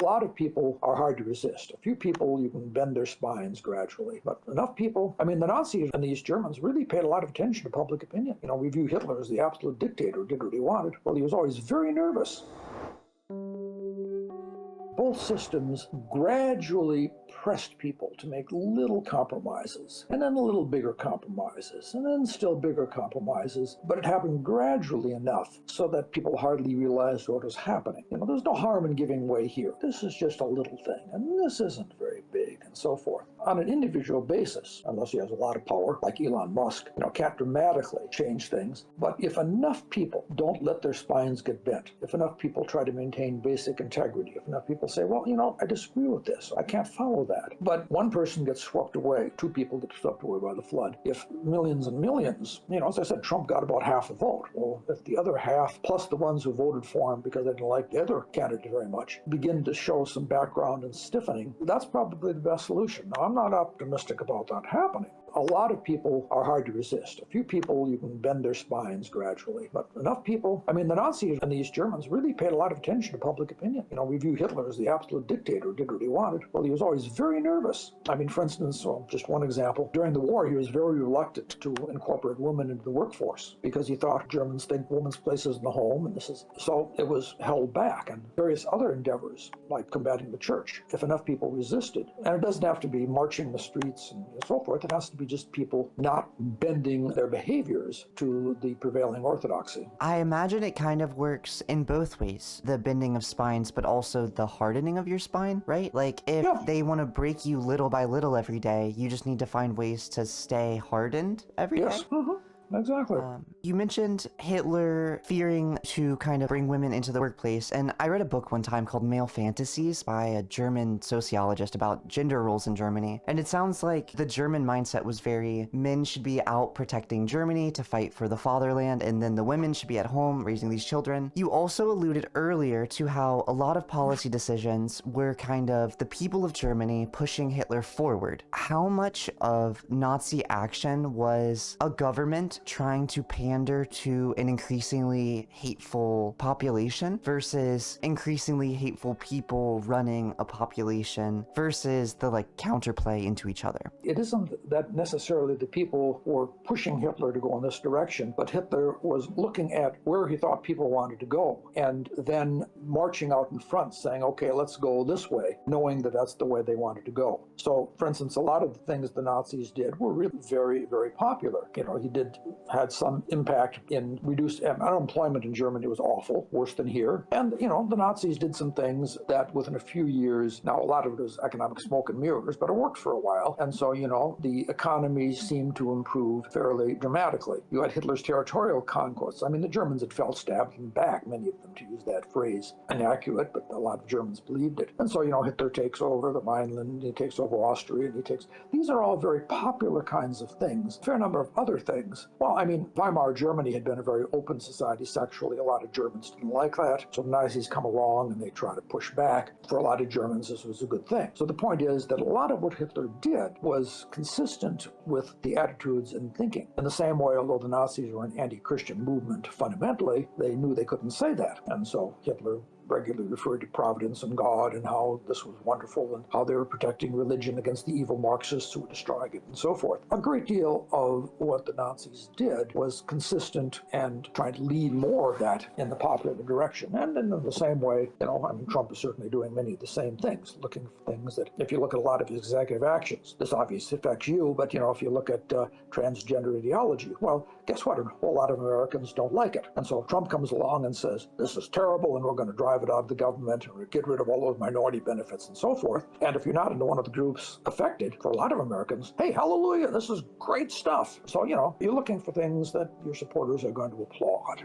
A lot of people are hard to resist. A few people, you can bend their spines gradually. But enough people, I mean, the Nazis and the East Germans really paid a lot of attention to public opinion. You know, we view Hitler as the absolute dictator who did what he wanted. Well, he was always very nervous. Both systems gradually pressed people to make little compromises, and then little bigger compromises, and then still bigger compromises, but it happened gradually enough so that people hardly realized what was happening. You know, there's no harm in giving way here. This is just a little thing, and this isn't very big, and so forth. On an individual basis, unless he has a lot of power, like Elon Musk, you know, can't dramatically change things. But if enough people don't let their spines get bent, if enough people try to maintain basic integrity, if enough people say, well, you know, I disagree with this, I can't follow that. But one person gets swept away, two people get swept away by the flood. If millions and millions, you know, as I said, Trump got about half the vote. Well, if the other half, plus the ones who voted for him because they didn't like the other candidate very much, begin to show some background and stiffening, that's probably the best solution. Now, I'm not optimistic about that happening. A lot of people are hard to resist. A few people, you can bend their spines gradually. But enough people, I mean, the Nazis and the East Germans really paid a lot of attention to public opinion. You know, we view Hitler as the absolute dictator who did what he wanted. Well, he was always very nervous. I mean, for instance, well, just one example, during the war, he was very reluctant to incorporate women into the workforce because he thought Germans think women's place is in the home, and so it was held back. And various other endeavors, like combating the church, if enough people resisted, and it doesn't have to be marching the streets and so forth, it has to be just people not bending their behaviors to the prevailing orthodoxy. I imagine it kind of works in both ways, the bending of spines, but also the hardening of your spine, right? Like if they want to break you little by little every day, you just need to find ways to stay hardened every day. Yes. Exactly. You mentioned Hitler fearing to kind of bring women into the workplace, and I read a book one time called Male Fantasies by a German sociologist about gender roles in Germany, and it sounds like the German mindset was very, men should be out protecting Germany to fight for the fatherland, and then the women should be at home raising these children. You also alluded earlier to how a lot of policy decisions were kind of the people of Germany pushing Hitler forward. How much of Nazi action was a government trying to pander to an increasingly hateful population versus increasingly hateful people running a population versus the counterplay into each other? It isn't that necessarily the people were pushing Hitler to go in this direction, but Hitler was looking at where he thought people wanted to go and then marching out in front saying, okay, let's go this way, knowing that that's the way they wanted to go. So, for instance, a lot of the things the Nazis did were really very, very popular. You know, he had some impact in reduced unemployment in Germany was awful, worse than here. And, you know, the Nazis did some things that within a few years, now a lot of it was economic smoke and mirrors, but it worked for a while. And so, you know, the economy seemed to improve fairly dramatically. You had Hitler's territorial conquests. I mean, the Germans had felt stabbed in the back, many of them, to use that phrase, inaccurate, but a lot of Germans believed it. And so, you know, Hitler takes over the Rhineland, he takes over Austria, and these are all very popular kinds of things. A fair number of other things. Well, I mean, Weimar Germany had been a very open society sexually. A lot of Germans didn't like that. So the Nazis come along and they try to push back. For a lot of Germans, this was a good thing. So the point is that a lot of what Hitler did was consistent with the attitudes and thinking. In the same way, although the Nazis were an anti-Christian movement fundamentally, they knew they couldn't say that. And so Hitler regularly referred to Providence and God and how this was wonderful and how they were protecting religion against the evil Marxists who were destroying it and so forth. A great deal of what the Nazis did was consistent and trying to lead more of that in the popular direction. And in the same way, you know, I mean, Trump is certainly doing many of the same things, looking for things that, if you look at a lot of his executive actions, this obviously affects you, but, you know, if you look at transgender ideology, well, guess what? A whole lot of Americans don't like it. And so Trump comes along and says, this is terrible and we're going to drive it out of the government and get rid of all those minority benefits and so forth. And if you're not into one of the groups affected, for a lot of Americans, hey, hallelujah, this is great stuff. So, you know, you're looking for things that your supporters are going to applaud.